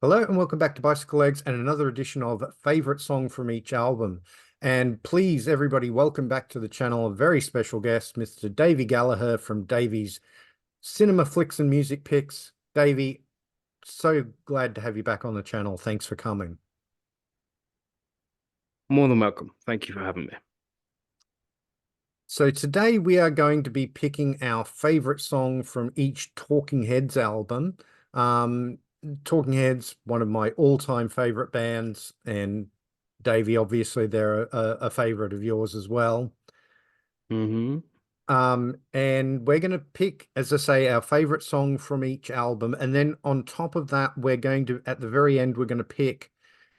Hello and welcome back to Bicycle Legs and another edition of Favorite Song from Each Album. And please, everybody, welcome back to the channel a very special guest, Mr. Davy Gallagher from Davy's Cinema Flicks and Music Picks. Davy, so glad to have you back on the channel. Thanks for coming. More than welcome. Thank you for having me. So today we are going to be picking our favorite song from each Talking Heads album. Um, Talking Heads, one of my all-time favorite bands, and Davey, obviously they're a favorite of yours as well. hmm And we're going to pick, as I say, our favorite song from each album. And then on top of that, we're going to, at the very end, we're going to pick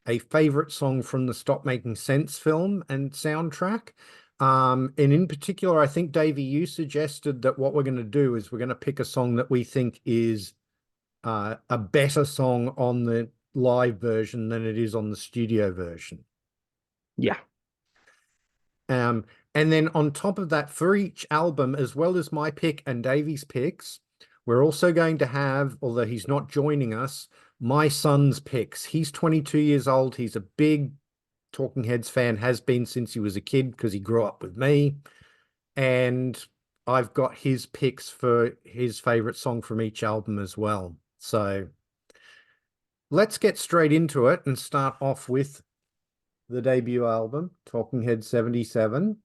a favorite song from the Stop Making Sense film and soundtrack. And in particular, I think, Davey, you suggested that what we're going to do is we're going to pick a song that we think is a better song on the live version than it is on the studio version. Yeah. Um, and then on top of that, for each album, as well as my pick and Davey's picks, we're also going to have, although he's not joining us, my son's picks. He's 22 years old. He's a big Talking Heads fan, has been since he was a kid because he grew up with me. And I've got his picks for his favorite song from each album as well. So let's get straight into it and start off with the debut album, Talking Heads 77.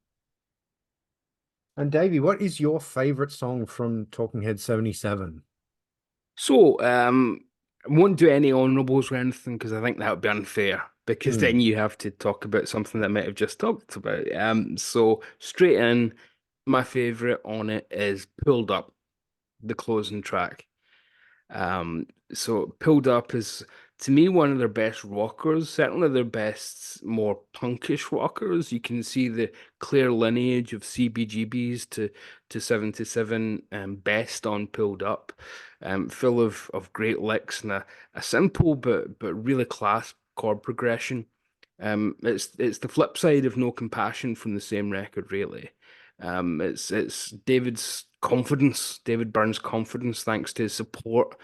And Davey, what is your favorite song from Talking Heads 77? So, I won't do any honorables or anything because I think that would be unfair because Hmm. then you have to talk about something that I might have just talked about. So straight in, my favorite on it is Pulled Up, the closing track. So Pulled Up is to me one of their best rockers, certainly their best more punkish rockers. You can see the clear lineage of CBGBs to 77 best on Pulled Up. Full of great licks and a simple but really class chord progression. It's the flip side of No Compassion from the same record, really. It's David Byrne's confidence, thanks to his support.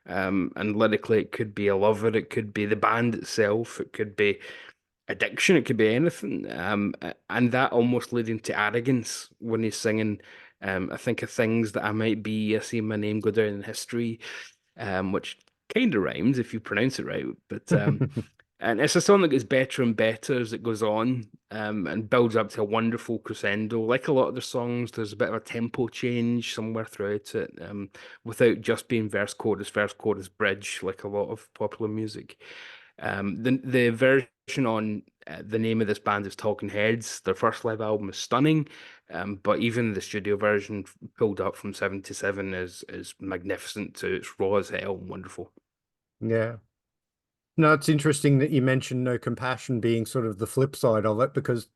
And lyrically, it could be a lover, it could be the band itself, it could be addiction, it could be anything. And that almost leading to arrogance when he's singing. I think of things that I might be. I see my name go down in history, which kind of rhymes if you pronounce it right. But and it's a song that gets better and better as it goes on, and builds up to a wonderful crescendo. Like a lot of their songs, there's a bit of a tempo change somewhere throughout it, without just being verse, chorus, bridge, like a lot of popular music. The version on the name of this band is Talking Heads. Their first live album is stunning, but even the studio version pulled up from 77 is magnificent too. It's raw as hell and wonderful. Yeah. No, it's interesting that you mentioned No Compassion being sort of the flip side of it because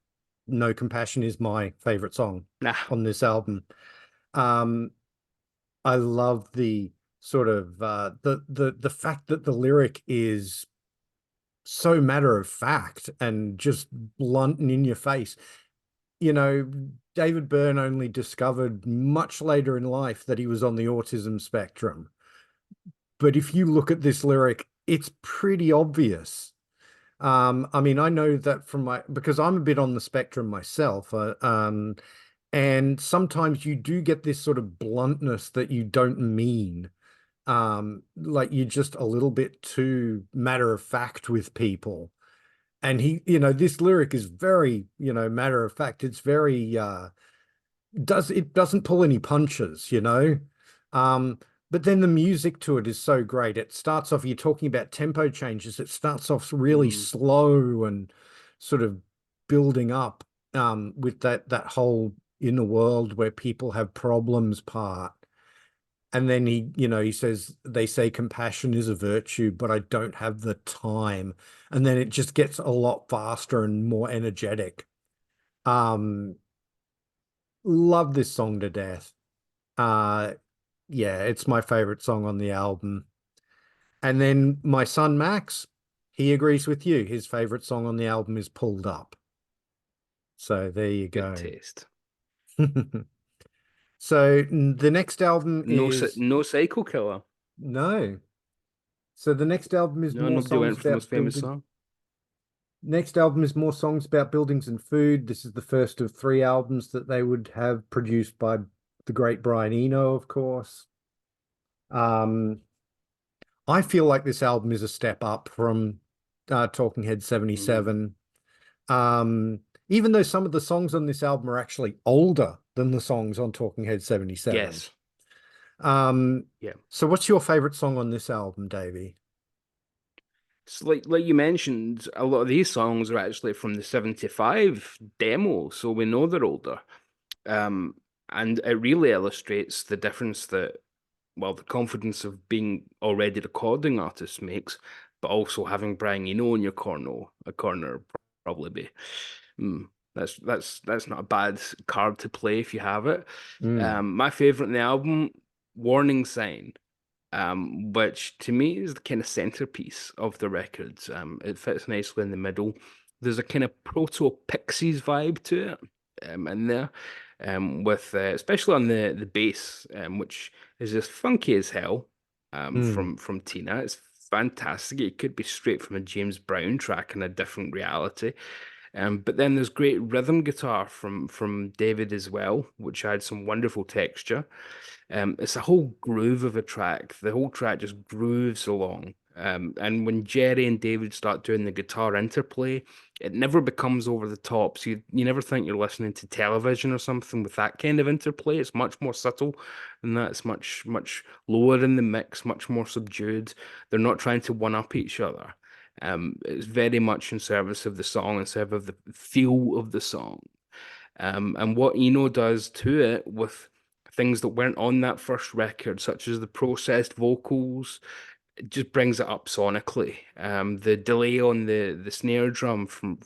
No Compassion is my favorite song Nah. on this album. Um, I love the sort of the fact that the lyric is so matter of fact and just blunt and in your face. You know, David Byrne only discovered much later in life that he was on the autism spectrum. But if you look at this lyric, it's pretty obvious. I mean, I know that from because I'm a bit on the spectrum myself, and sometimes you do get this sort of bluntness that you don't mean. Like you're just a little bit too matter of fact with people. And this lyric is very, matter of fact. It's very, it doesn't pull any punches. Um, but then the music to it is so great. It starts off, you're talking about tempo changes. It starts off really Mm. slow and sort of building up, with that whole inner world where people have problems part. And then he says, they say compassion is a virtue, but I don't have the time. And then it just gets a lot faster and more energetic. Um, love this song to death. Uh, yeah, it's my favorite song on the album. And then my son Max, he agrees with you. His favorite song on the album is Pulled Up. So there you Good go. taste. So the next album No, is no Psycho Killer. no. So the next album is No, more nobody songs went for the most about famous building. song. Next album is more songs about buildings and food. This is the first of three albums that they would have produced by the great Brian Eno, of course. Um, I feel like this album is a step up from Talking Head Mm. 77. Um, Even though some of the songs on this album are actually older than the songs on Talking Head 77. Yes. Um, Yeah. so what's your favorite song on this album, Davey? So like you mentioned, a lot of these songs are actually from the 75 demo, so we know they're older. Um, and it really illustrates the difference that, well, the confidence of being already recording artist makes, but also having Brian Eno in your corner would probably be, mm, that's not a bad card to play if you have it. Mm, My favorite in the album, Warning Sign, which to me is the kind of centerpiece of the record. It fits nicely in the middle. There's a kind of proto Pixies vibe to it, in there, with especially on the bass, which is just funky as hell, mm, from Tina. It's fantastic. It could be straight from a James Brown track in a different reality. But then there's great rhythm guitar from David as well, which had some wonderful texture. It's a whole groove of a track. The whole track just grooves along. And when Jerry and David start doing the guitar interplay, it never becomes over the top. So you never think you're listening to television or something with that kind of interplay. It's much more subtle than that. It's much lower in the mix, much more subdued. They're not trying to one up each other. It's very much in service of the song, in service of the feel of the song. And what Eno does to it with things that weren't on that first record, such as the processed vocals, it just brings it up sonically. The delay on the snare drum from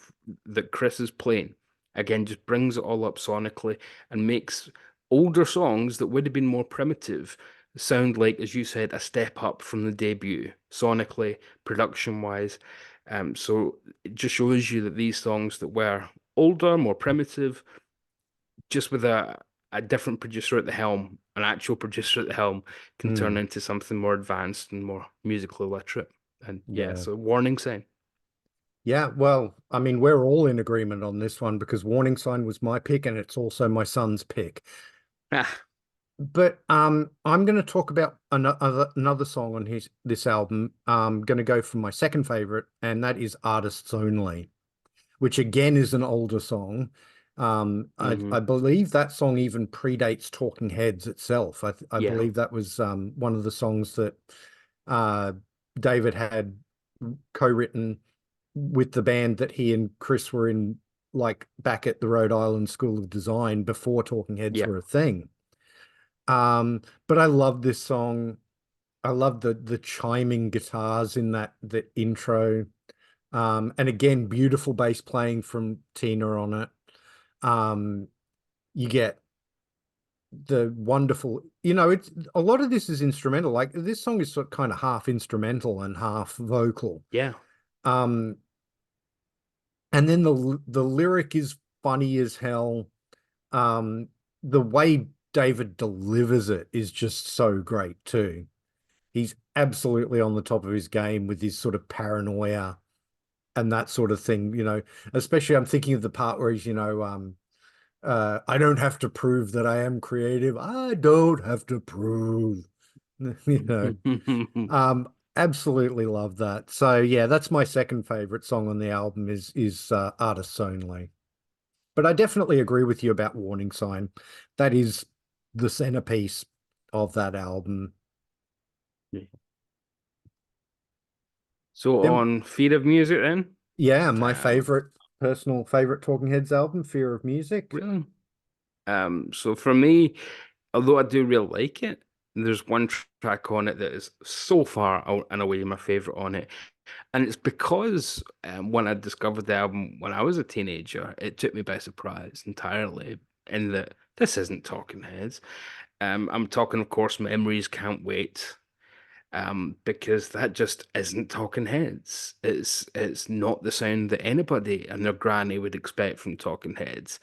that Chris is playing, again, just brings it all up sonically and makes older songs that would have been more primitive sound like, as you said, a step up from the debut, sonically, production wise. So it just shows you that these songs that were older, more primitive, just with a different producer at the helm, an actual producer at the helm, can turn mm. into something more advanced and more musically literate. And yeah, Yeah. so warning sign. Yeah, well, I mean, we're all in agreement on this one because Warning Sign was my pick and it's also my son's pick. Ah, But I'm going to talk about another song on his this album. I'm going to go for my second favorite, and that is Artists Only, which again is an older song. I hmm. believe that song even predates Talking Heads itself. I Yeah, believe that was one of the songs that uh, David had co-written with the band that he and Chris were in, like back at the Rhode Island School of Design before Talking Heads yeah, were a thing. But I love this song. I love the chiming guitars in the intro. And again, beautiful bass playing from Tina on it. Um, you get the wonderful, it's a lot of this is instrumental. Like this song is sort of kind of half instrumental and half vocal. yeah, Um, and then the lyric is funny as hell. Um, the way David delivers it is just so great too. He's absolutely on the top of his game with his sort of paranoia and that sort of thing, especially I'm thinking of the part where he's, I don't have to prove that I am creative. I don't have to prove, you know. Absolutely love that. So yeah, that's my second favorite song on the album is Artists Only. But I definitely agree with you about Warning Sign. That is the centerpiece of that album. So Then on Feet of Music then, yeah, my um, personal favorite Talking Heads album, Fear of Music. really, so for me, although I do really like it, there's one track on it that is so far out and away my favorite on it. And it's because when I discovered the album when I was a teenager, it took me by surprise entirely. In that this isn't Talking Heads. I'm talking, of course, Memories Can't Wait. Because that just isn't Talking Heads. It's not the sound that anybody and their granny would expect from Talking Heads.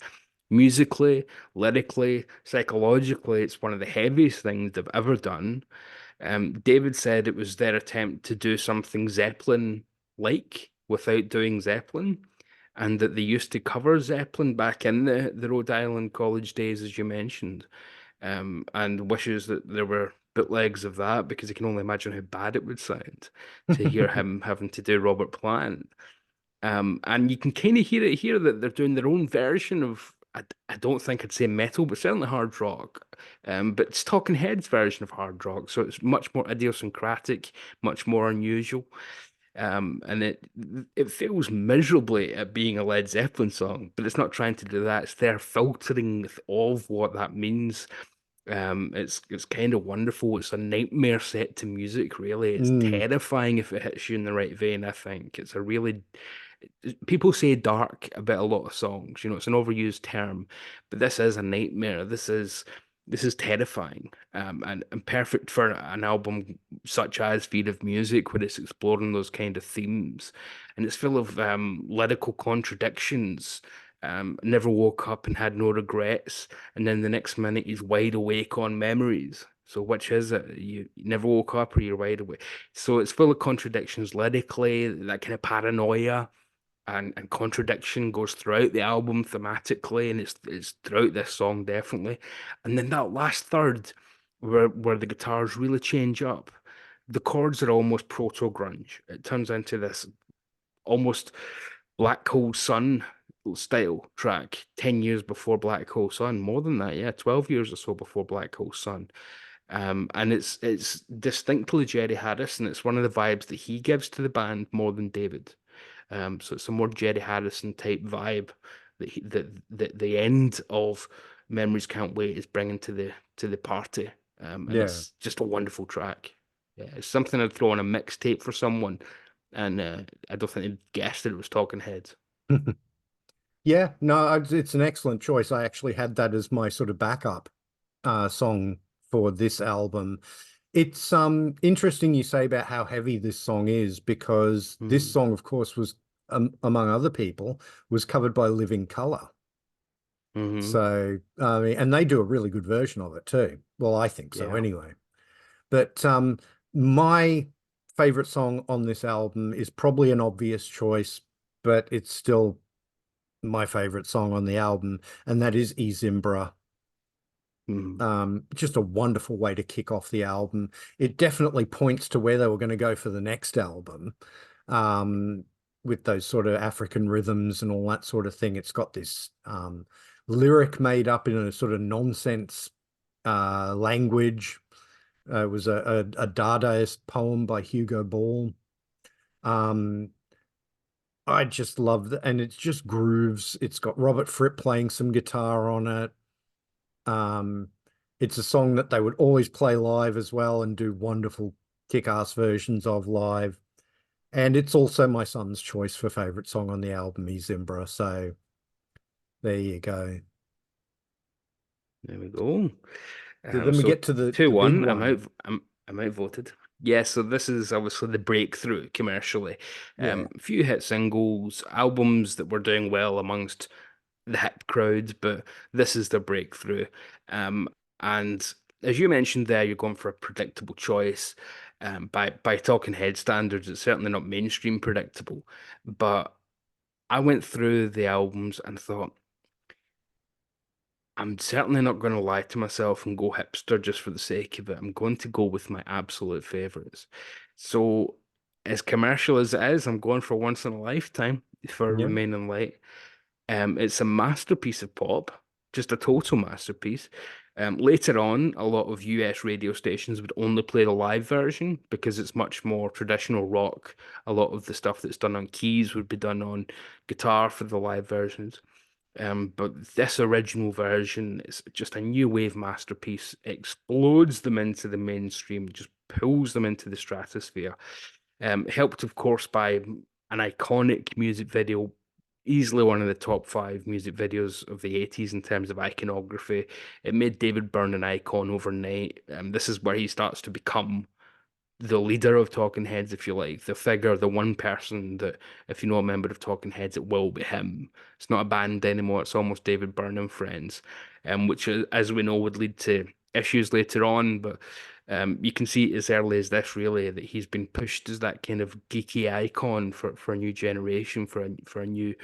Musically, lyrically, psychologically, it's one of the heaviest things they've ever done. David said it was their attempt to do something Zeppelin-like without doing Zeppelin, and that they used to cover Zeppelin back in the Rhode Island college days, as you mentioned, and wishes that there were bootlegs of that because he can only imagine how bad it would sound to hear him having to do Robert Plant. And you can kind of hear it here that they're doing their own version of, I don't think I'd say metal, but certainly hard rock. But it's Talking Heads' version of hard rock, so it's much more idiosyncratic, much more unusual. And it fails miserably at being a Led Zeppelin song, but it's not trying to do that. It's their filtering of what that means. It's kind of wonderful. It's a nightmare set to music, really. It's Mm, terrifying if it hits you in the right vein, I think. It's a really people say dark about a lot of songs, it's an overused term, but this is a nightmare. This is terrifying, and perfect for an album such as Fear of Music, where it's exploring those kind of themes, and it's full of lyrical contradictions. Never woke up and had no regrets, and then the next minute he's wide awake on memories. So which is it? You never woke up or you're wide awake. So it's full of contradictions lyrically, that kind of paranoia and contradiction goes throughout the album thematically, and it's throughout this song definitely. And then that last third, where the guitars really change up, the chords are almost proto grunge. It turns into this almost Black Hole Sun style track 10 years before Black Hole Sun, more than that, yeah, 12 years or so before Black Hole Sun. And it's distinctly Jerry Harrison. It's one of the vibes that he gives to the band more than David. So it's a more Jerry Harrison type vibe that the end of Memories Can't Wait is bringing to the party. And yeah. it's just a wonderful track. Yeah, it's something I'd throw on a mixtape for someone, and I don't think they'd guess that it was Talking Heads. Yeah, no, it's an excellent choice. I actually had that as my sort of backup song for this album. It's interesting you say about how heavy this song is because this Mm. song, of course, was among other people, was covered by Living Colour. Hmm. So, I mean, and they do a really good version of it too. Well, I think so Yeah. anyway. But my favorite song on this album is probably an obvious choice, but it's still my favorite song on the album, and that is E Zimbra. Mm. Just a wonderful way to kick off the album. It definitely points to where they were going to go for the next album, um, with those sort of African rhythms and all that sort of thing. It's got this lyric made up in a sort of nonsense language. It was a Dadaist poem by Hugo Ball. Um, I just love that, and it's just grooves. It's got Robert Fripp playing some guitar on it. Um, it's a song that they would always play live as well and do wonderful kick-ass versions of live. And it's also my son's choice for favorite song on the album, Zimbra. So there you go. There we go. So then we So get to the big 2-1. one. I'm outvoted. Yeah, so this is obviously the breakthrough commercially. Yeah. Few hit singles, albums that were doing well amongst the hip crowd, but this is the breakthrough. Um, and as you mentioned there, you're going for a predictable choice. By Talking Head standards, it's certainly not mainstream predictable. But I went through the albums and thought, I'm certainly not going to lie to myself and go hipster just for the sake of it. I'm going to go with my absolute favorites. So, as commercial as it is, I'm going for Once in a Lifetime for Yeah. Remaining Light. It's a masterpiece of pop, just a total masterpiece. Later on, a lot of US radio stations would only play the live version because it's much more traditional rock. A lot of the stuff that's done on keys would be done on guitar for the live versions. But this original version is just a new wave masterpiece. It explodes them into the mainstream, just pulls them into the stratosphere. Helped, of course, by an iconic music video, easily one of the top five music videos of the 80s in terms of iconography. It made David Byrne an icon overnight. This is where he starts to become the leader of Talking Heads, if you like, the figure, the one person that, if you know a member of Talking Heads, it will be him. It's not a band anymore. It's almost David Byrne and friends, which, as we know, would lead to issues later on. But You can see as early as this, really, that he's been pushed as that kind of geeky icon for a new generation, for a new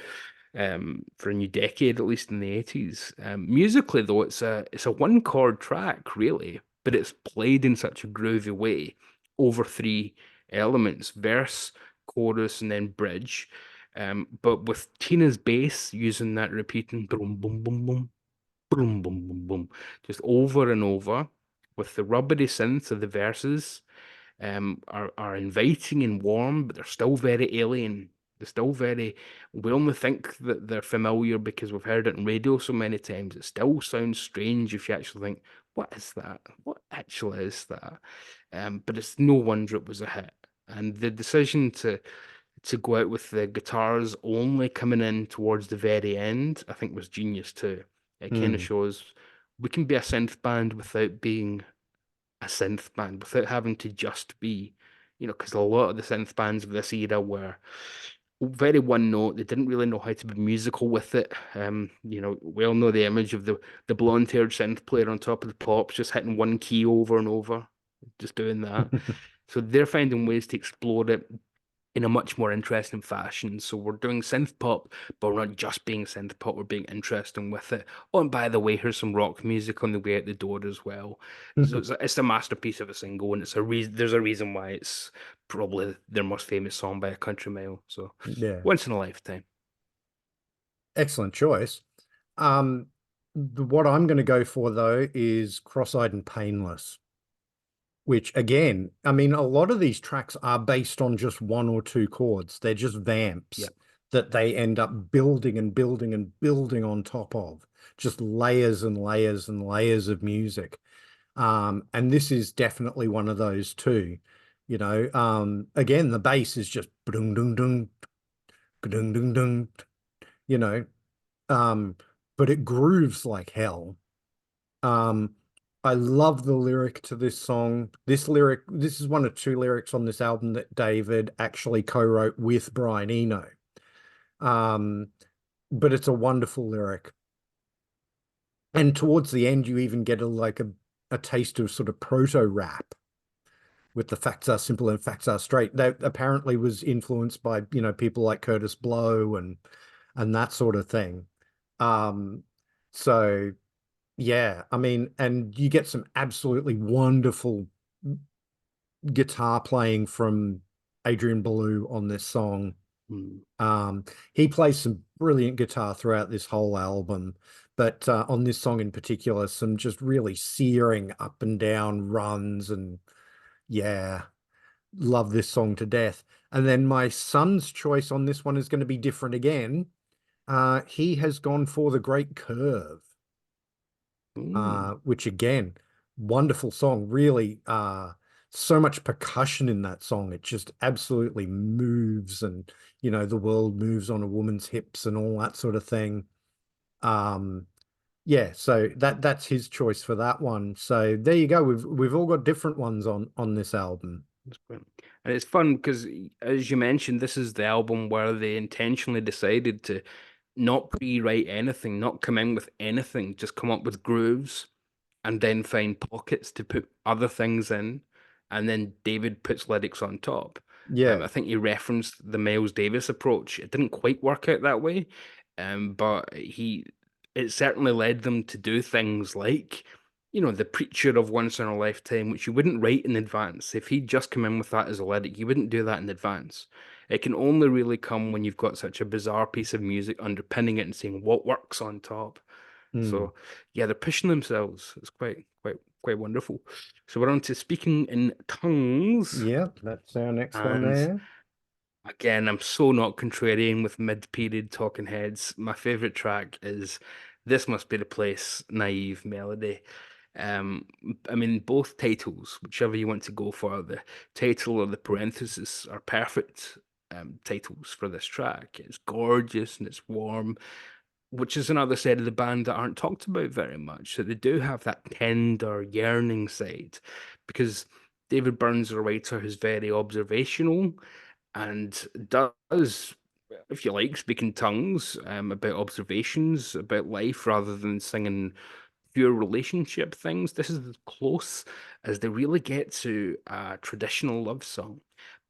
decade, at least in the 80s. Musically, though, it's a one chord track, really, but it's played in such a groovy way over three elements: verse, chorus, and then bridge. But with Tina's bass using that repeating boom, boom, boom, boom, boom, boom, boom, boom, just over and over, with the rubbery synth of the verses are inviting and warm, but they're still very alien. They're still very. We only think that they're familiar because we've heard it on radio so many times. It still sounds strange if you actually think, "What is that? What actually is that?" But it's no wonder it was a hit. And the decision to go out with the guitars only coming in towards the very end, I think was genius too. It kind of Mm. shows we can be a synth band without being a synth band without having to just be, because a lot of the synth bands of this era were very one note. They didn't really know how to be musical with it. We all know the image of the blonde-haired synth player on top of the pops, just hitting one key over and over, just doing that. So they're finding ways to explore it in a much more interesting fashion. So we're doing synth pop, but we're not just being synth pop, we're being interesting with it. Oh, and by the way, here's some rock music on the way out the door as well. So it's a masterpiece of a single, and it's a reason. There's a reason why it's probably their most famous song by a country mile. So Yeah. once in a lifetime. Excellent choice. What I'm going to go for though is Cross-eyed and Painless, which again, I mean, a lot of these tracks are based on just one or two chords. They're just Yeah. vamps that they end up building and building and building on top of, just layers and layers and layers of music. And this is definitely one of those too. Again, the bass is just dung dung dung dung dung dung, you know, um, but it grooves like hell. Um, I love the lyric to this song. This is one of two lyrics on this album that David actually co-wrote with Brian Eno. Um, but it's a wonderful lyric. And towards the end, you even get a taste of sort of proto rap with the facts are simple and facts are straight. That apparently was influenced by, people like Curtis Blow and that sort of thing. Um, so yeah, I mean, and you get some absolutely wonderful guitar playing from Adrian Belew on this song. Mm. Um, he plays some brilliant guitar throughout this whole album, but on this song in particular, some just really searing up and down runs, and yeah, love this song to death. And then my son's choice on this one is going to be different again. He has gone for The Great Curve. Mm. Which again, wonderful song. Really, so much percussion in that song. It just absolutely moves, and the world moves on a woman's hips and all that sort of thing. Um, yeah, so that's his choice for that one. So there you go. We've all got different ones on this album. That's brilliant. And it's fun because, as you mentioned, this is the album where they intentionally decided to not pre-write anything, not come in with anything, just come up with grooves and then find pockets to put other things in. And then David puts lyrics on top. Yeah. I think he referenced the Miles Davis approach. It didn't quite work out that way, but it certainly led them to do things like, the preacher of Once in a Lifetime, which you wouldn't write in advance. If he'd just come in with that as a lyric, you wouldn't do that in advance. It can only really come when you've got such a bizarre piece of music underpinning it and saying what works on top. Hmm. So yeah, they're pushing themselves. It's quite wonderful. So we're on to speaking in tongues. Yeah, that's our next one And there. again, I'm so not contrarian with mid-period Talking Heads. My favorite track is This Must Be the Place, Naive Melody. Um, I mean, both titles, whichever you want to go for, the title or the parenthesis are perfect titles for this track. It's gorgeous and it's warm, which is another side of the band that aren't talked about very much. So they do have that tender, yearning side, because David Byrne's a writer who's very observational and does, if you like, speak in tongues about observations about life rather than singing pure relationship things, this is as close as they really get to a traditional love song.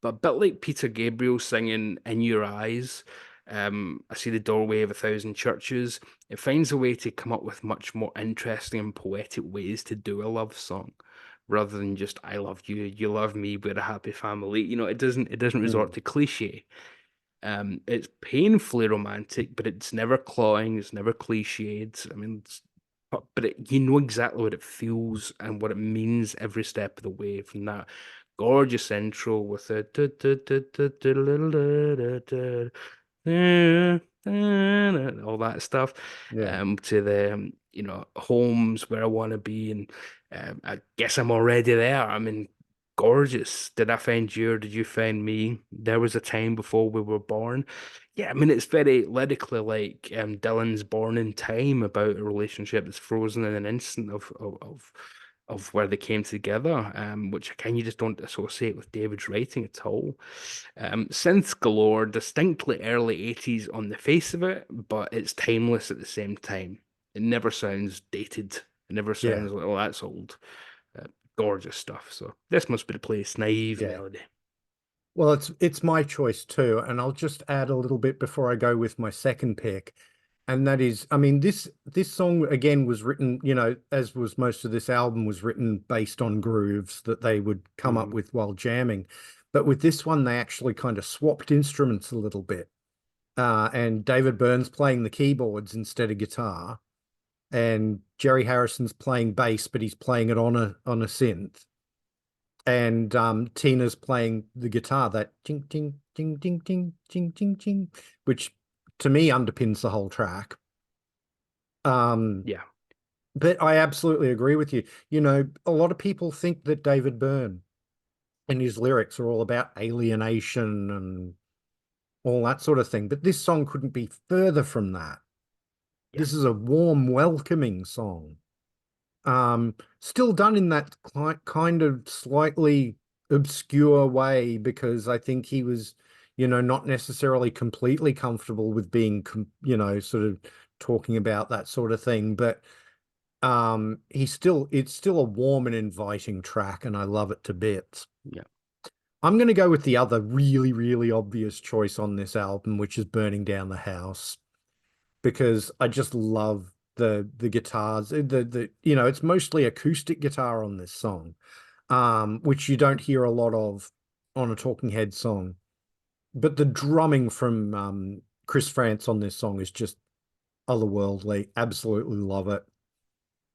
But a bit like Peter Gabriel singing In Your Eyes, I see the doorway of a thousand churches, it finds a way to come up with much more interesting and poetic ways to do a love song. Rather than just I love you, you love me, we're a happy family. It doesn't resort Mm. to cliche. It's painfully romantic, but it's never cloying, it's never cliched. I mean, you know exactly what it feels and what it means every step of the way from that gorgeous intro with the all that stuff, Yeah. to the homes where I want to be, and I guess I'm already there. I mean, gorgeous. Did I find you or did you find me? There was a time before we were born. Yeah, I mean it's very lyrically like Dylan's Born in Time, about a relationship that's frozen in an instant of where they came together, which I kind of just don't associate with David's writing at all. Synths galore, distinctly early 80s on the face of it, but it's timeless at the same time. It never sounds dated. It never Yeah. sounds like, oh, that's old. Uh, Gorgeous stuff. So this must be the place. Naive Yeah. melody. Well, it's my choice too, and I'll just add a little bit before I go with my second pick. And that is, I mean, this song again was written, as was most of this album, was written based on grooves that they would come up Hmm. with while jamming. But with this one, they actually kind of swapped instruments a little bit. And David Byrne's playing the keyboards instead of guitar, and Jerry Harrison's playing bass, but he's playing it on a synth. And Tina's playing the guitar, that ting ting ting ting ting ting ting ting, which to me underpins the whole track. Um, Yeah. but I absolutely agree with you. A lot of people think that David Byrne and his lyrics are all about alienation and all that sort of thing, but this song couldn't be further from that. Yeah. This is a warm, welcoming song. Still done in that kind of slightly obscure way, because I think he was, not necessarily completely comfortable with being, sort of talking about that sort of thing. But it's still a warm and inviting track, and I love it to bits. Yeah. I'm going to go with the other really, really obvious choice on this album, which is Burning Down the House, because I just love the guitars. It's mostly acoustic guitar on this song, which you don't hear a lot of on a Talking Heads song. But the drumming from Chris France on this song is just otherworldly. Absolutely love it.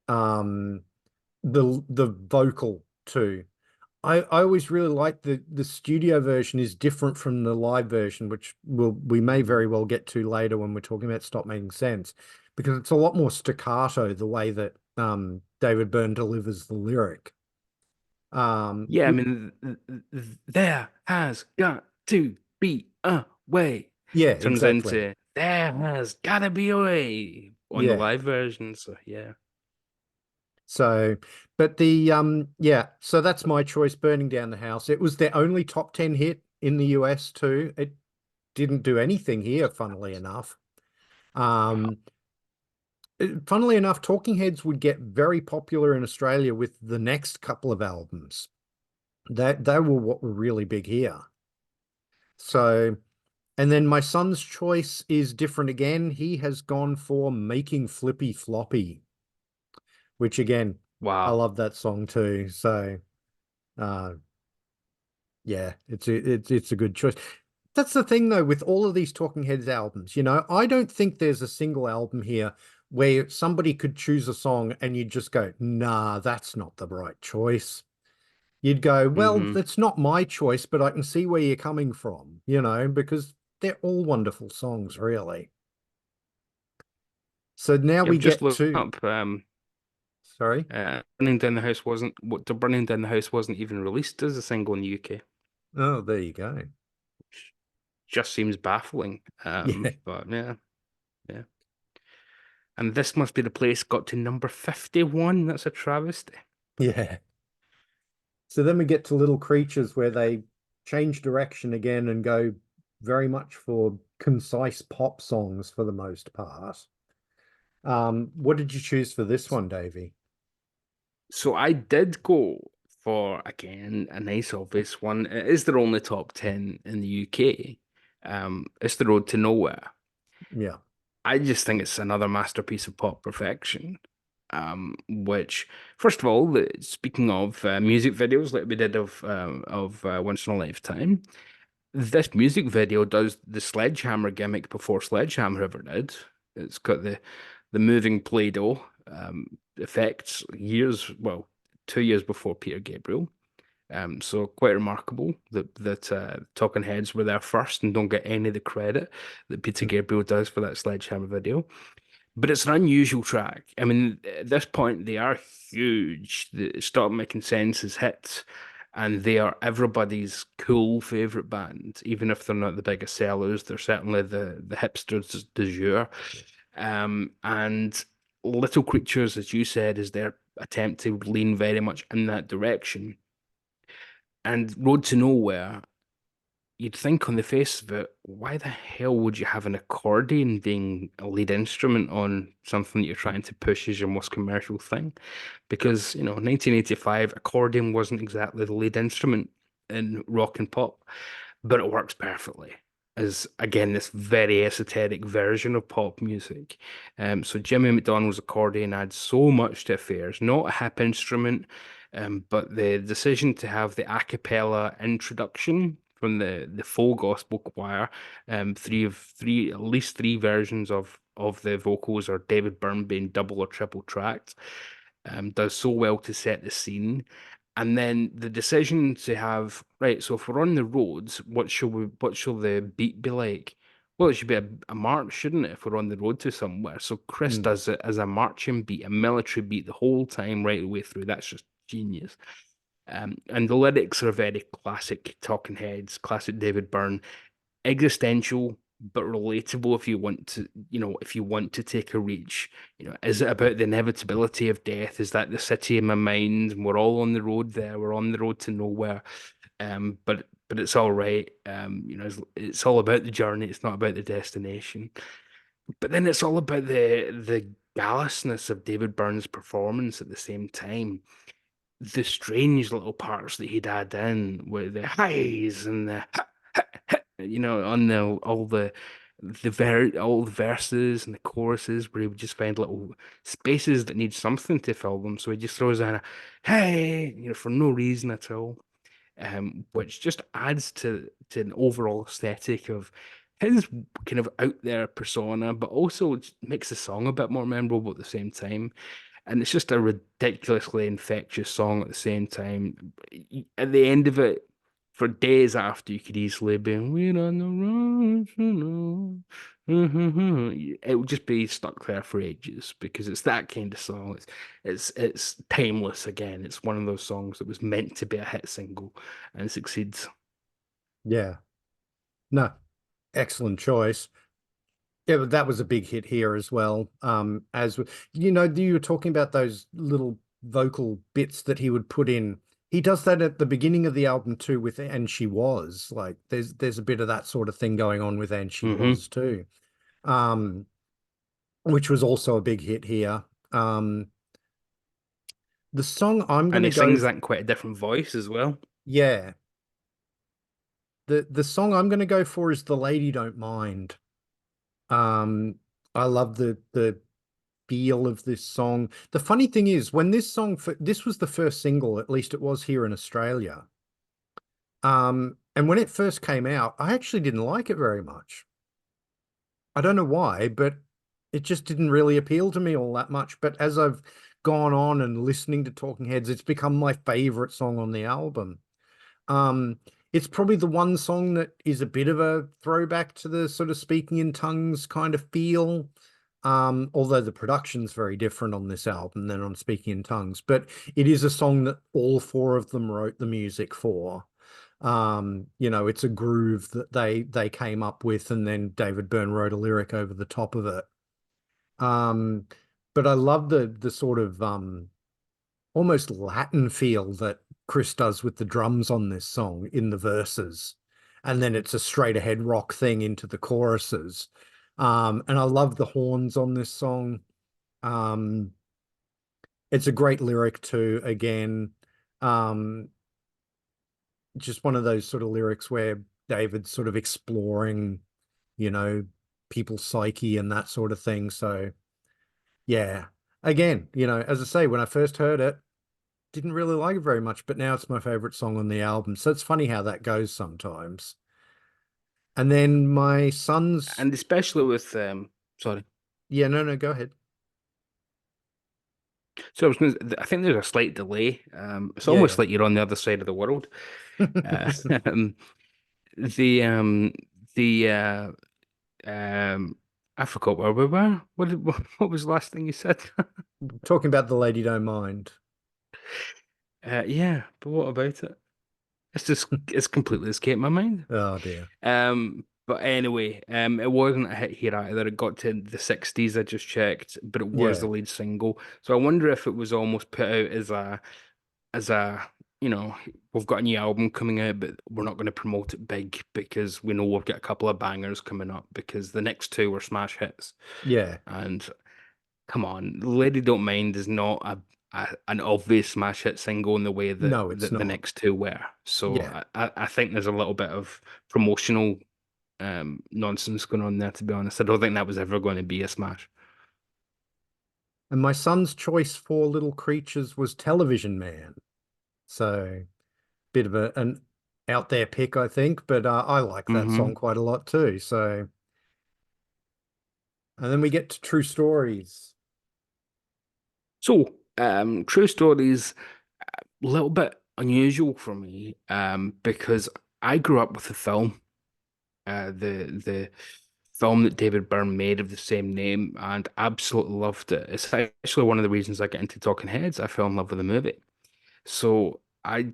Um, the vocal too. I always really like the studio version is different from the live version, which we may Hmm. very well get to later when we're talking about Stop Making Sense, because it's a lot more staccato the way that David Byrne delivers the lyric. Yeah, I mean, there has got to be a way. Yeah, Turns exactly. into there has gotta be a way on the Yeah. live version. So yeah. So, but so that's my choice, Burning Down the House. It was their only top 10 hit in the US too. It didn't do anything here, funnily enough. Wow. Um, Funnily enough, Talking Heads would get very popular in Australia with the next couple of albums. That they were what were really big here. So, and then my son's choice is different again. He has gone for Making Flippy Floppy, which again, I Wow. love that song too. So, uh, yeah, it's a good choice. That's the thing though, with all of these Talking Heads albums, I don't think there's a single album here where somebody could choose a song and you'd just go, nah, that's not the right choice. You'd go, well, Hmm. that's not my choice, but I can see where you're coming from, because they're all wonderful songs, really. So now we I've just get looked to, up. sorry. Burning Down the House wasn't what the Burning Down the House wasn't even released as a single in the UK. Oh, there you go. Just seems baffling. Yeah, But yeah, yeah. And this must be the place got to number 51. That's a travesty. yeah. So then we get to Little Creatures where they change direction again and go very much for concise pop songs for the most part. What did you choose for this one, Davey? So I did go for, again, a nice obvious one. It is their only top 10 in the UK. It's The Road to Nowhere. Yeah. I just think it's another masterpiece of pop perfection. Which, first of all, speaking of music videos like we did of Once in a Lifetime, this music video does the sledgehammer gimmick before Sledgehammer ever did. It's got the moving Play-Doh effects years, well, 2 years before Peter Gabriel. So quite remarkable that Talking Heads were there first and don't get any of the credit that Peter Gabriel does for that Sledgehammer video. But it's an unusual track. I mean, at this point, they are huge. They start making sense as hits, and they are everybody's cool favorite band. Even if they're not the biggest sellers, they're certainly the hipsters du jour. And Little Creatures, as you said, is their attempt to lean very much in that direction. And Road to Nowhere, you'd think on the face of it, why the hell would you have an accordion being a lead instrument on something that you're trying to push as your most commercial thing? Because, 1985, accordion wasn't exactly the lead instrument in rock and pop, but it works perfectly as, again, this very esoteric version of pop music. So Jimmy McDonald's accordion adds so much to affairs, not a hip instrument, but the decision to have the a cappella introduction from the full gospel choir, at least three versions of the vocals are David Byrne being double or triple tracked, does so well to set the scene. And then the decision to have, right, so if we're on the roads, what shall the beat be like? Well, it should be a march, shouldn't it, if we're on the road to somewhere? So Chris Mm. does it as a marching beat, a military beat the whole time, right the way through. That's just genius. And the lyrics are very classic Talking Heads, classic David Byrne, existential but relatable if you want to, if you want to take a reach. Is it about the inevitability of death? Is that the city in my mind? And we're all on the road there. We're on the road to nowhere. But it's all right. It's all about the journey. It's not about the destination. But then it's all about the gallousness of David Byrne's performance at the same time. The strange little parts that he'd add in with the highs and the on all the verses and the choruses where he would just find little spaces that need something to fill them. So he just throws in a hey, for no reason at all. Which just adds to an overall aesthetic of his kind of out there persona, but also makes the song a bit more memorable at the same time. And it's just a ridiculously infectious song at the same time. At the end of it, for days after, you could easily be, we're on the road, It would just be stuck there for ages because it's that kind of song. It's timeless again. It's one of those songs that was meant to be a hit single and succeeds. Yeah. No, excellent choice. Yeah, but that was a big hit here as well. You were talking about those little vocal bits that he would put in. He does that at the beginning of the album too with And She Was. Like there's a bit of that sort of thing going on with And She Hmm. Was too. Um, which was also a big hit here. Um, the song I'm And gonna he go, sings that in quite a different voice as well. yeah, the song I'm gonna go for is The Lady Don't Mind. Um, I love the feel of this song. The funny thing is, when this was the first single, at least it was here in Australia. And when it first came out, I actually didn't like it very much. I don't know why, but it just didn't really appeal to me all that much. But as I've gone on and listening to Talking Heads, it's become my favorite song on the album. Um, it's probably the one song that is a bit of a throwback to the sort of speaking in tongues kind of feel. Although the production's very different on this album than on Speaking in Tongues, but it is a song that all four of them wrote the music for. It's a groove that they came up with, and then David Byrne wrote a lyric over the top of it. Um, but I love the sort of almost Latin feel that Chris does with the drums on this song in the verses. And then it's a straight ahead rock thing into the choruses. And I love the horns on this song. Um, it's a great lyric too, again. Um, just one of those sort of lyrics where David's sort of exploring, you know, people's psyche and that sort of thing. So yeah, again, as I say, when I first heard it, didn't really like it very much, but now it's my favorite song on the album. So it's funny how that goes sometimes. And then my son's, And especially with sorry. yeah, no, no, go ahead. So I think there's a slight delay. It's almost Yeah, like you're on the other side of the world. Uh, yeah. um, the um the I forgot where we were. What was the last thing you said? Talking about The Lady Don't Mind. Yeah, but what about it? It's completely escaped my mind. Oh dear. But anyway, it wasn't a hit here either. It got to the 60s, I just checked, but it was the Yeah, lead single. So I wonder if it was almost put out as a, you know, we've got a new album coming out, but we're not going to promote it big because we know we've got a couple of bangers coming up because the next two were smash hits. yeah. And come on, Lady Don't Mind is not an obvious smash hit single in the way that, No, it's the not. next two were. So Yeah. I think there's a little bit of promotional nonsense going on there, to be honest. I don't think that was ever going to be a smash. And my son's choice for Little Creatures was Television Man. So bit of an out there pick, I think, but I like that Hmm. song quite a lot too. So, and then we get to True Stories. So, True Stories, a little bit unusual for me, because I grew up with the film, the film that David Byrne made of the same name, and absolutely loved it. It's actually one of the reasons I get into Talking Heads. I fell in love with the movie. So I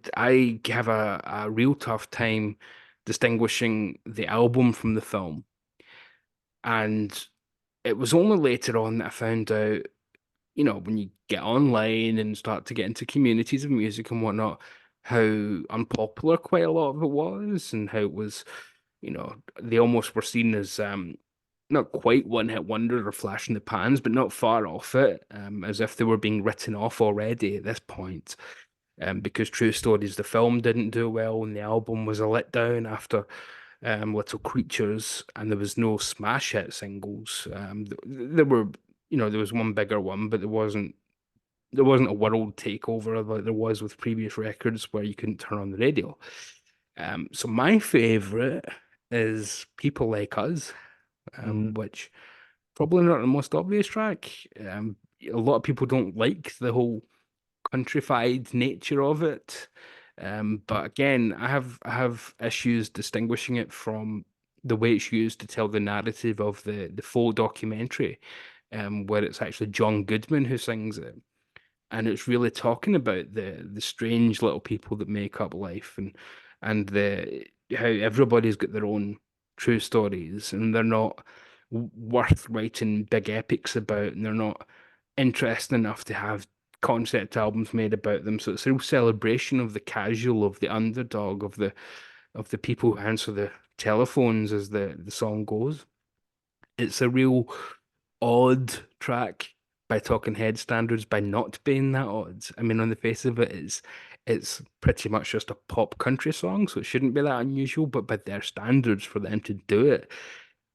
have a real tough time distinguishing the album from the film. And it was only later on that I found out, when you get online and start to get into communities of music and whatnot, how unpopular quite a lot of it was, and how it was, they almost were seen as not quite one-hit wonder or flash in the pans, but not far off it, as if they were being written off already at this point. Because True Stories, the film didn't do well, and the album was a letdown after Little Creatures, and there was no smash hit singles. There were, there was one bigger one, but there wasn't a world takeover like there was with previous records where you couldn't turn on the radio. So my favorite is People Like Us, Mm, which probably not the most obvious track. A lot of people don't like the whole countrified nature of it. But again, I have issues distinguishing it from the way it's used to tell the narrative of the full documentary, where it's actually John Goodman who sings it, and it's really talking about the strange little people that make up life, and the how everybody's got their own true stories, and they're not worth writing big epics about, and they're not interesting enough to have concept albums made about them. So it's a real celebration of the casual, of the underdog, of the people who answer the telephones, as the song goes. It's a real odd track by Talking Head standards, by not being that odd. I mean, on the face of it, it's pretty much just a pop country song, so it shouldn't be that unusual. But by their standards, for them to do it,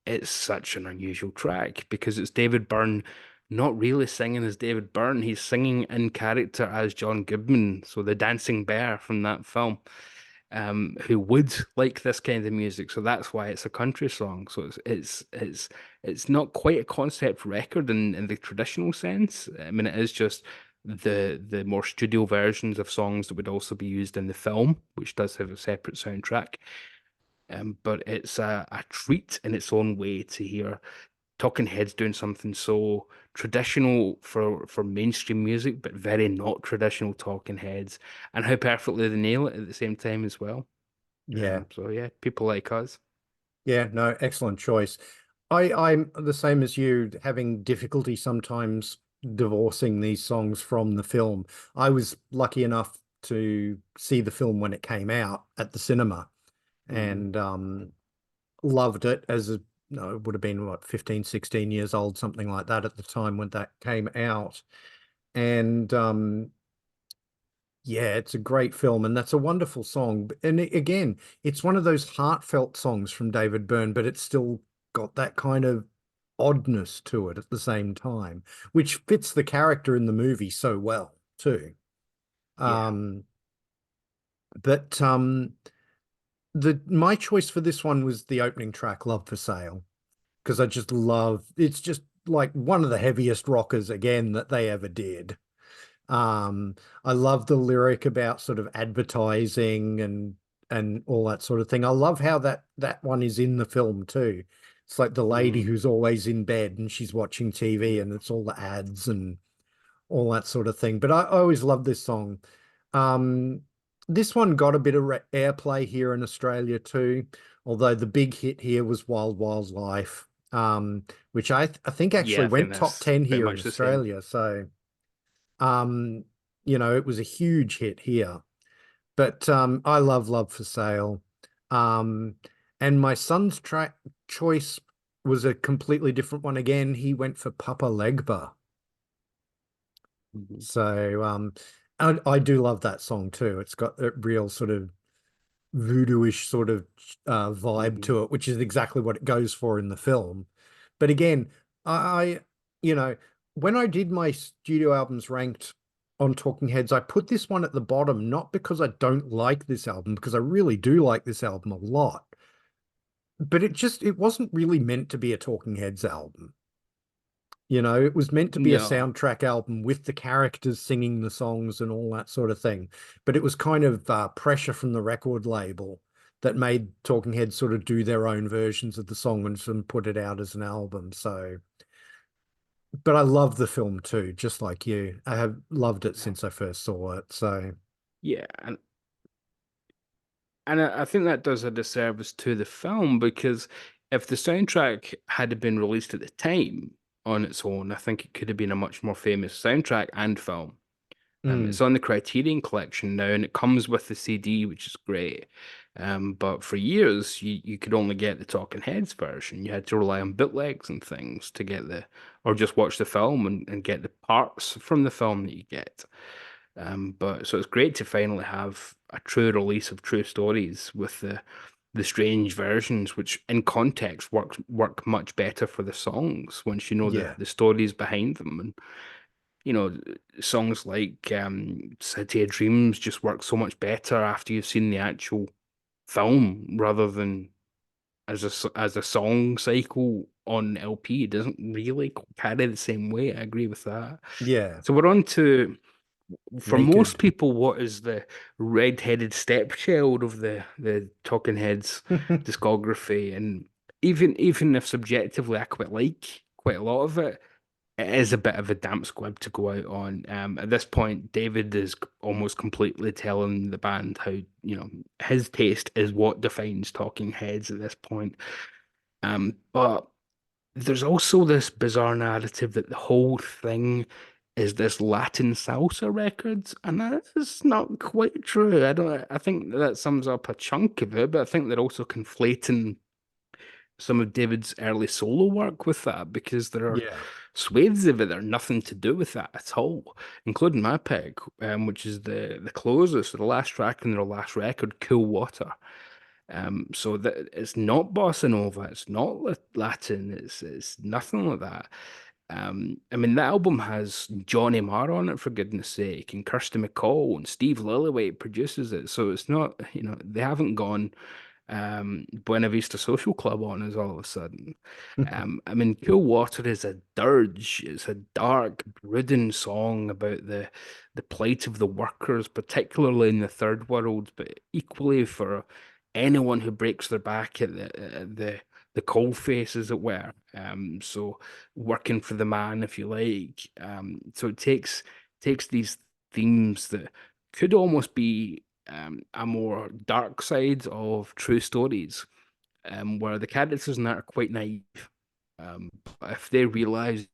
it's such an unusual track because it's David Byrne not really singing as David Byrne. He's singing in character as John Goodman, so the dancing bear from that film, who would like this kind of music. So that's why it's a country song. So it's not quite a concept record in the traditional sense. I mean, it is just the more studio versions of songs that would also be used in the film, which does have a separate soundtrack. But it's a treat in its own way to hear Talking Heads doing something so traditional for mainstream music, but very not traditional Talking Heads, and how perfectly they nail it at the same time as well. yeah. So yeah, People Like Us. Yeah, no, excellent choice. I'm the same as you, having difficulty sometimes divorcing these songs from the film. I was lucky enough to see the film when it came out at the cinema Hmm. and loved it as no, it would have been what, 15, 16 years old, something like that at the time when that came out. And yeah, it's a great film, and that's a wonderful song. And again, it's one of those heartfelt songs from David Byrne, but it's still got that kind of oddness to it at the same time, which fits the character in the movie so well too. Yeah. Um, but the my choice for this one was the opening track, Love for Sale, because I just love it's just like one of the heaviest rockers again that they ever did. Um, I love the lyric about sort of advertising and all that sort of thing. I love how that one is in the film too. It's like the lady Mm. who's always in bed and she's watching TV and it's all the ads and all that sort of thing. But I always love this song. Um, this one got a bit of airplay here in Australia too, although the big hit here was Wild Wild Life, which I think Yeah, actually I think went top that's 10 pretty here in much the same. Australia. So um, it was a huge hit here. But I love Love for Sale. Um, and my son's track choice was a completely different one again. He went for Papa Legba. Mhm. So I do love that song too. It's got a real sort of voodoo-ish sort of vibe Mhm. to it, which is exactly what it goes for in the film. But again, I, you know, when I did my studio albums ranked on Talking Heads, I put this one at the bottom, not because I don't like this album, because I really do like this album a lot, but it wasn't really meant to be a Talking Heads album. It was meant to be a No. soundtrack album with the characters singing the songs and all that sort of thing. But it was kind of pressure from the record label that made Talking Heads sort of do their own versions of the song and put it out as an album. So, but I love the film too, just like you. I have loved it since I first saw it. So, Yeah, and I think that does a disservice to the film because if the soundtrack had been released at the time on its own, I think it could have been a much more famous soundtrack and film. mm, It's on the Criterion Collection now, and it comes with the CD, which is great. But for years, you could only get the Talking Heads version. You had to rely on bootlegs and things to get or just watch the film and get the parts from the film that you get. But so it's great to finally have a true release of true stories with the strange versions, which in context work much better for the songs once you know yeah, the stories behind them. And you know, songs like City of Dreams just work so much better after you've seen the actual film rather than as a song cycle on LP. It doesn't really carry the same weight. I agree with that. yeah. So we're on to, for most Naked. people, what is the red-headed stepchild of the Talking Heads discography? And even if subjectively I quite like quite a lot of it, it is a bit of a damp squib to go out on. At this point, David is almost completely telling the band how, his taste is what defines Talking Heads at this point. But there's also this bizarre narrative that the whole thing is this Latin salsa records, and that is not quite true. I think that sums up a chunk of it, but I think they're also conflating some of David's early solo work with that because there are Yeah. swathes of it that are nothing to do with that at all, including my pick, which is the closer, so the last track in their last record, Cool Water. So that it's not bossa nova, it's not Latin, it's nothing like that. I mean, the album has Johnny Marr on it, for goodness sake, and Kirsty MacColl and Steve Lillywhite produces it. So it's not, they haven't gone Buena Vista Social Club on us all of a sudden. I mean, Cool Water is a dirge. It's a dark, brooding song about the plight of the workers, particularly in the third world, but equally for anyone who breaks their back at the coal face, as it were. So working for the man, if you like. So it takes these themes that could almost be a more dark side of true stories, where the characters in that are quite naive. But if they realize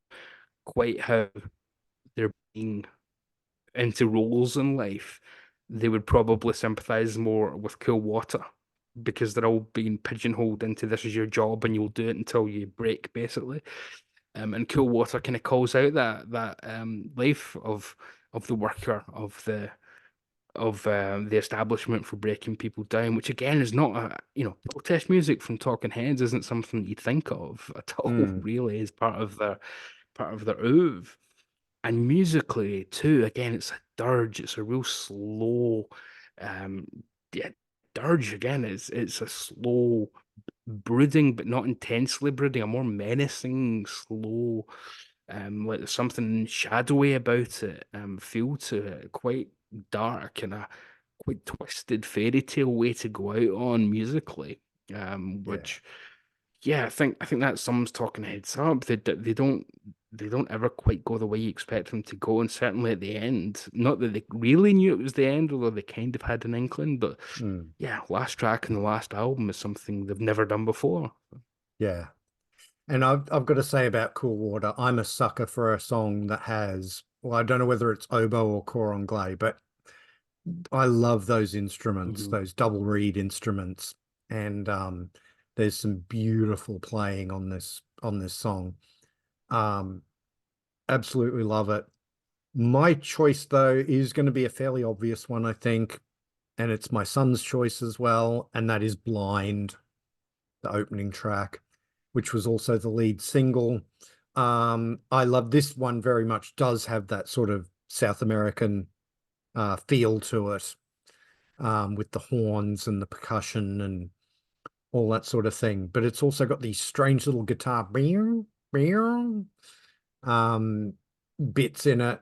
quite how they're being into roles in life, they would probably sympathize more with Cool Water. because they're all being pigeonholed into this is your job and you'll do it until you break, basically. And Cool Water kind of calls out that life of the worker of the establishment for breaking people down, which again is not a protest music from Talking Heads isn't something that you think of at all, Mm, really, as part of their oeuvre. And musically too, again, it's a dirge. It's a real slow, um, yeah, dirge again. It's a slow brooding, but not intensely brooding. A more menacing, slow, like there's something shadowy about it. Feel to it, quite dark and a quite twisted fairy tale way to go out on musically. yeah. Which yeah, I think that sums Talking Heads up. They don't ever quite go the way you expect them to go, and certainly at the end, not that they really knew it was the end, although they kind of had an inkling. But Mm, yeah, last track in the last album is something they've never done before. yeah. And I've got to say about Cool Water, I'm a sucker for a song that has, well, I don't know whether it's oboe or cor anglais, but I love those instruments, Mhm. those double reed instruments. And there's some beautiful playing on this song. Um, absolutely love it. My choice though is going to be a fairly obvious one, I think, and it's my son's choice as well, and that is Blind, the opening track, which was also the lead single. I love this one very much, does have that sort of South American feel to it, with the horns and the percussion and all that sort of thing. But it's also got these strange little guitar um, bits in it.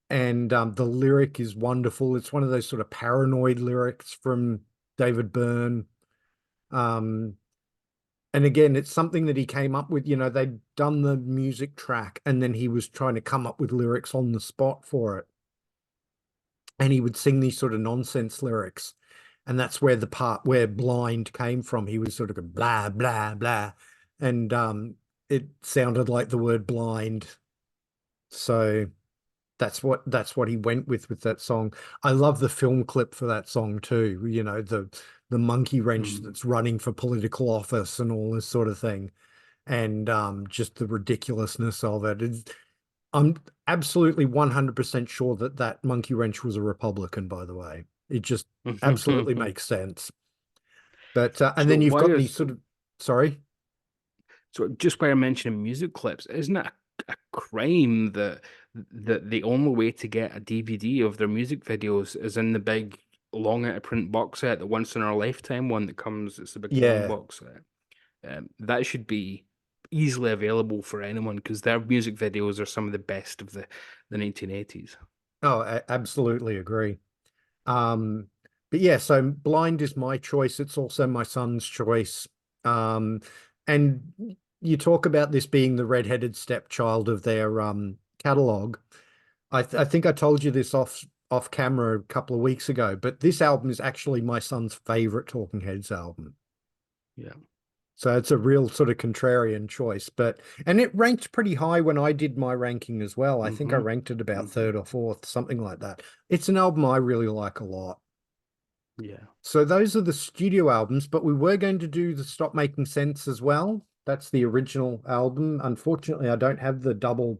And the lyric is wonderful. It's one of those sort of paranoid lyrics from David Byrne. Um, and again, it's something that he came up with. They'd done the music track and then he was trying to come up with lyrics on the spot for it. And he would sing these sort of nonsense lyrics. And that's where the part where blind came from. He was sort of going blah, blah, blah. And it sounded like the word blind. So that's what he went with that song. I love the film clip for that song too. The monkey wrench Mhm. that's running for political office and all this sort of thing. And just the ridiculousness of it. I'm absolutely 100% sure that that monkey wrench was a Republican, by the way. It just absolutely makes sense. But and So then you've why got these is sort of, sorry. so just by mentioning music clips, isn't it a crime that the only way to get a DVD of their music videos is in the big long out of print box set, the once in our lifetime one that comes, it's the big long Yeah. box set. That should be easily available for anyone because their music videos are some of the best of the 1980s. Oh, absolutely agree. Um, but yeah, so Blind is my choice. It's also my son's choice. Um, and you talk about this being the red-headed stepchild of their catalog. I think I told you this off camera a couple of weeks ago, but this album is actually my son's favorite Talking Heads album. Yeah. So it's a real sort of contrarian choice, but and it ranked pretty high when I did my ranking as well. I think I hmm ranked it about hmm third or fourth, something like that. It's an album I really like a lot. Yeah. So those are the studio albums, but we were going to do the Stop Making Sense as well. That's the original album. Unfortunately, I don't have the double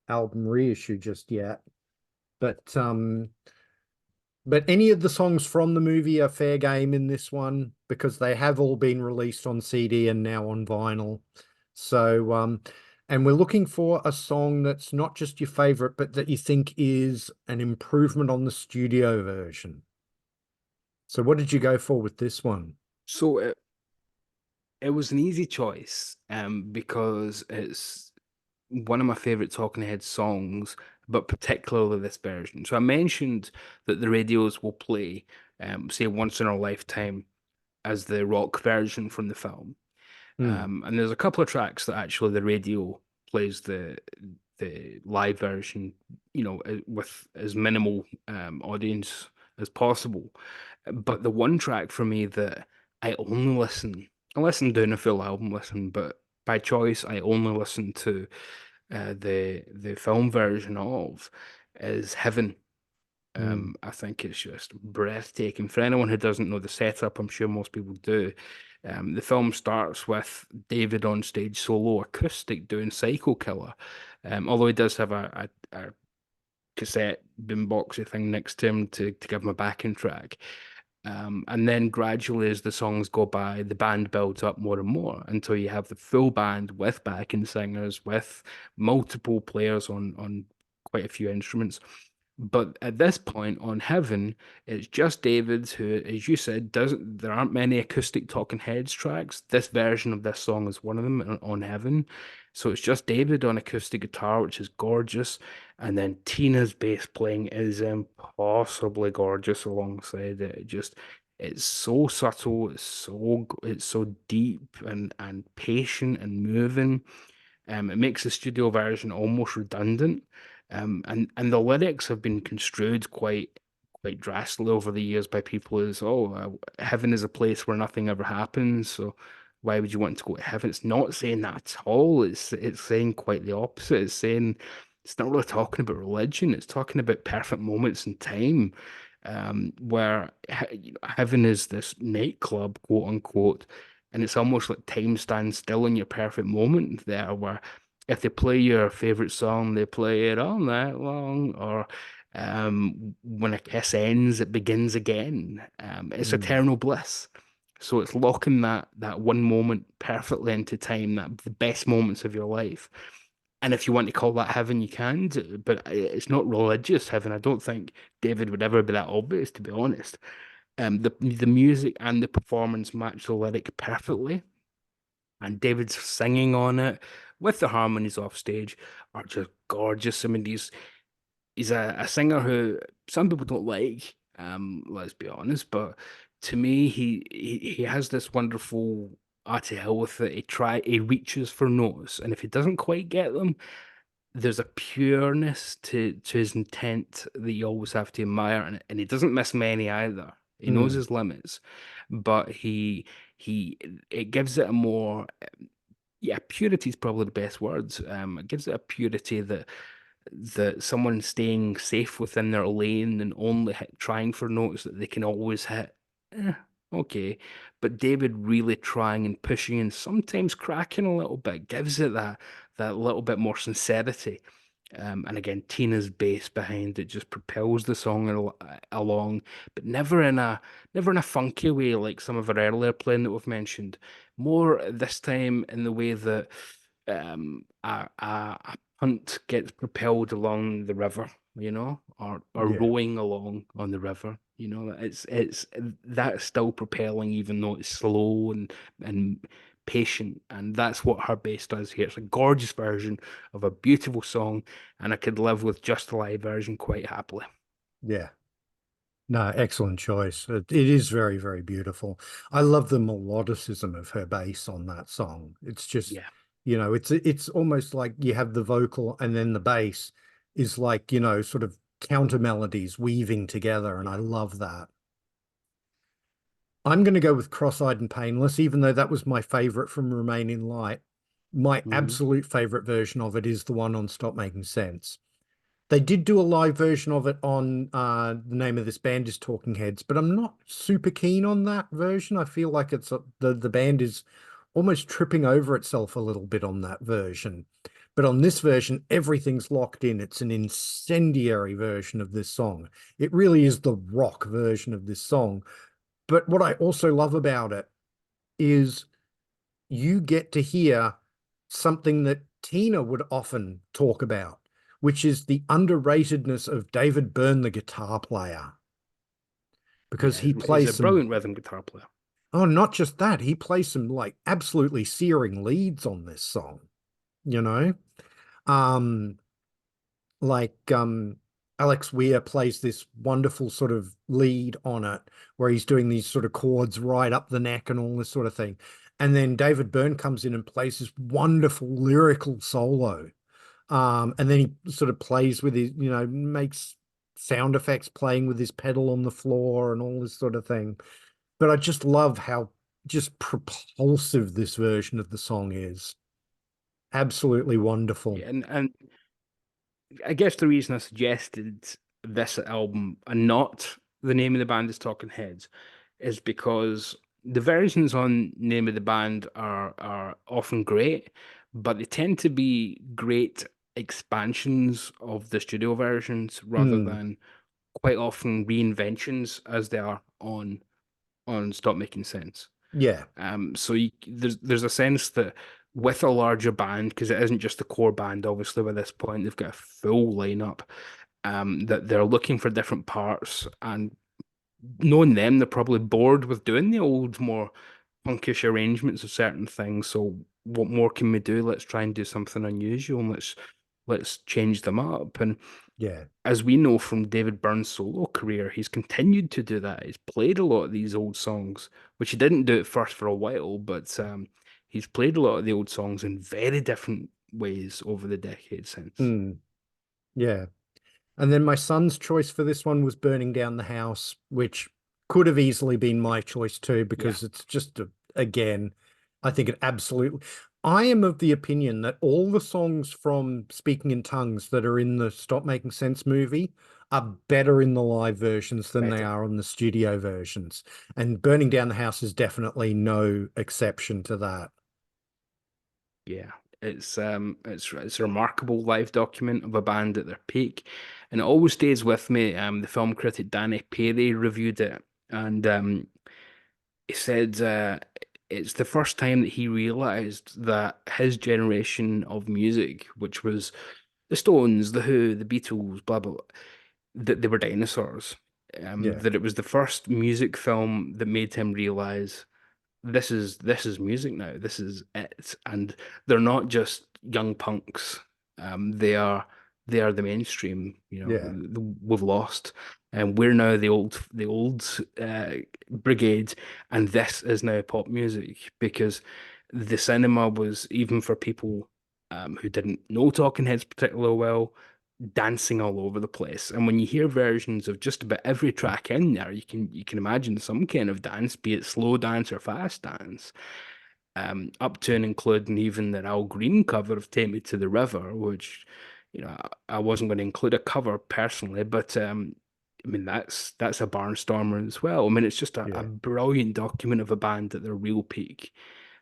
album reissue just yet. But any of the songs from the movie are fair game in this one because they have all been released on CD and now on vinyl. So and we're looking for a song that's not just your favorite, but that you think is an improvement on the studio version. So what did you go for with this one? So it was an easy choice, because it's one of my favorite Talking Heads songs, but particularly this version. So I mentioned that the radios will play, say, Once in Our Lifetime as the rock version from the film. Hmm. And there's a couple of tracks that actually the radio plays the live version, with as minimal audience as possible. But the one track for me that I listen down a full album listen, but by choice, I only listen to the film version of is Heaven. Mm, I think it's just breathtaking. For anyone who doesn't know the setup, I'm sure most people do. The film starts with David on stage solo acoustic doing Psycho Killer. Although he does have a cassette boomboxy thing next to him to give him a backing track. And then gradually, as the songs go by, the band builds up more and more until you have the full band with backing singers, with multiple players on quite a few instruments. But at this point on Heaven, it's just David who, as you said, doesn't there aren't many acoustic Talking Heads tracks. This version of this song is one of them on Heaven. So it's just David on acoustic guitar, which is gorgeous. And then Tina's bass playing is impossibly gorgeous alongside it. It just it's so subtle, it's so deep and patient and moving. It makes the studio version almost redundant. And the lyrics have been construed quite drastically over the years by people as, oh, heaven is a place where nothing ever happens. So why would you want to go to heaven? It's not saying that at all. It's saying quite the opposite. It's saying it's not really talking about religion. It's talking about perfect moments in time, where heaven is this nightclub, quote unquote, and it's almost like time stands still in your perfect moment there, where if they play your favorite song, they play it all night long, or when a kiss ends, it begins again. It's mm, eternal bliss. So it's locking that one moment perfectly into time, that the best moments of your life. And if you want to call that heaven, you can, but it's not religious heaven. I don't think David would ever be that obvious, to be honest. The music and the performance match the lyric perfectly, and David's singing on it with the harmonies off stage are just gorgeous. I mean, he's a singer who some people don't like, let's be honest, but to me, he has this wonderful art to hell with it. He reaches for notes, and if he doesn't quite get them, there's a pureness to his intent that you always have to admire, and he doesn't miss many either. He knows mm. his limits, but he it gives it a more yeah, purity is probably the best words. It gives it a purity that someone staying safe within their lane and only trying for notes that they can always hit. Eh, okay, but David really trying and pushing and sometimes cracking a little bit gives it that little bit more sincerity. And again, Tina's bass behind it just propels the song along, but never in a funky way like some of her earlier playing that we've mentioned. More this time in the way that a punt gets propelled along the river, or Yeah. rowing along on the river. It's that's still propelling even though it's slow and patient, and that's what her bass does here. It's a gorgeous version of a beautiful song, and I could live with just the live version quite happily. Yeah. No, excellent choice. It is very, very beautiful. I love the melodicism of her bass on that song. It's just, Yeah. it's almost like you have the vocal and then the bass is like, sort of counter melodies weaving together, and I love that. I'm going to go with Cross-eyed and Painless, even though that was my favorite from Remain in Light. My Mhm. absolute favorite version of it is the one on Stop Making Sense. They did do a live version of it on the name of this band is Talking Heads, but I'm not super keen on that version. I feel like the band is almost tripping over itself a little bit on that version. But on this version, everything's locked in. It's an incendiary version of this song. It really is the rock version of this song. But what I also love about it is you get to hear something that Tina would often talk about, which is the underratedness of David Byrne, the guitar player, because Yeah, he he's a plays some, brilliant rhythm guitar player. oh, not just that, he plays some like absolutely searing leads on this song, you know? Um, like Alex Weir plays this wonderful sort of lead on it where he's doing these sort of chords right up the neck and all this sort of thing. And then David Byrne comes in and plays this wonderful lyrical solo. And then he sort of plays with his, makes sound effects playing with his pedal on the floor and all this sort of thing. But I just love how just propulsive this version of the song is. Absolutely wonderful. Yeah, and I guess the reason I suggested this album and not the name of the band is Talking Heads is because the versions on Name of the Band are often great, but they tend to be great expansions of the studio versions rather Mm, than quite often reinventions as they are on Stop Making Sense. yeah, So there's a sense that with a larger band, because it isn't just the core band, obviously by this point they've got a full lineup, that they're looking for different parts, and knowing them, they're probably bored with doing the old, more punkish arrangements of certain things. So what more can we do? Let's try and do something unusual, and let's change them up. And yeah. as we know from David Byrne's solo career, he's continued to do that. He's played a lot of these old songs, which he didn't do at first for a while, but he's played a lot of the old songs in very different ways over the decades since. Mm, yeah. And then my son's choice for this one was Burning Down the House, which could have easily been my choice too, Yeah, because it's just again, I think it absolutely. I am of the opinion that all the songs from Speaking in Tongues that are in the Stop Making Sense movie are better in the live versions than they better. are on the studio versions. And Burning Down the House is definitely no exception to that. Yeah, it's a remarkable live document of a band at their peak, and it always stays with me. The film critic Danny Perry reviewed it, and he said it's the first time that he realized that his generation of music, which was the Stones, the Who, the Beatles, blah blah, blah, that they were dinosaurs. Yeah, That it was the first music film that made him realize this is music now. This is it, and they're not just young punks. They are the mainstream. yeah, We've lost, and we're now the old brigade, and this is now pop music because the cinema was even for people who didn't know Talking Heads particularly well, dancing all over the place. And when you hear versions of just about every track in there, you can imagine some kind of dance, be it slow dance or fast dance, up to and including even the Al Green cover of Take Me to the River, which, I wasn't going to include a cover personally, but I mean that's a barnstormer as well. I mean it's just a yeah, brilliant document of a band at their real peak.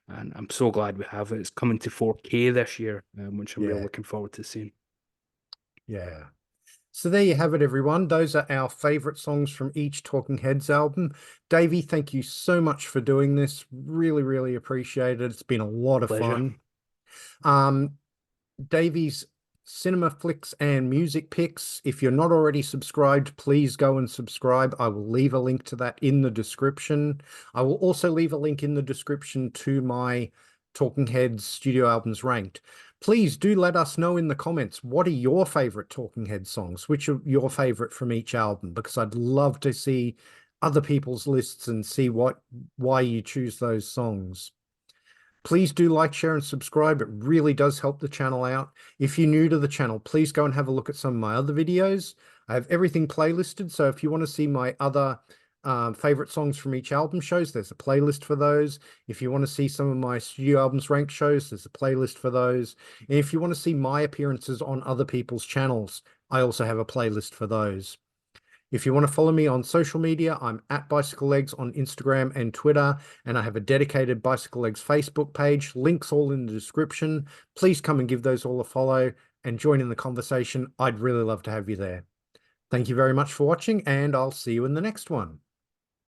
And I'm so glad we have it. It's coming to 4K this year, which I'm really yeah, looking forward to seeing. yeah. So there you have it, everyone. Those are our favorite songs from each Talking Heads album. Davey, thank you so much for doing this. Really, really appreciate it. It's been a lot of Pleasure. fun. Um, Davey's cinema flicks and music picks. If you're not already subscribed, please go and subscribe. I will leave a link to that in the description. I will also leave a link in the description to my Talking Heads studio albums ranked. Please do let us know in the comments, what are your favorite Talking Heads songs? Which are your favorite from each album? Because I'd love to see other people's lists and see why you choose those songs. Please do like, share, and subscribe. It really does help the channel out. If you're new to the channel, please go and have a look at some of my other videos. I have everything playlisted, so if you want to see my other favorite songs from each album shows, there's a playlist for those. If you want to see some of my studio albums ranked shows, there's a playlist for those. And if you want to see my appearances on other people's channels, I also have a playlist for those. If you want to follow me on social media, I'm at bicyclelegs on Instagram and Twitter, and I have a dedicated bicyclelegs Facebook page. Links all in the description. Please come and give those all a follow and join in the conversation. I'd really love to have you there. Thank you very much for watching, and I'll see you in the next one.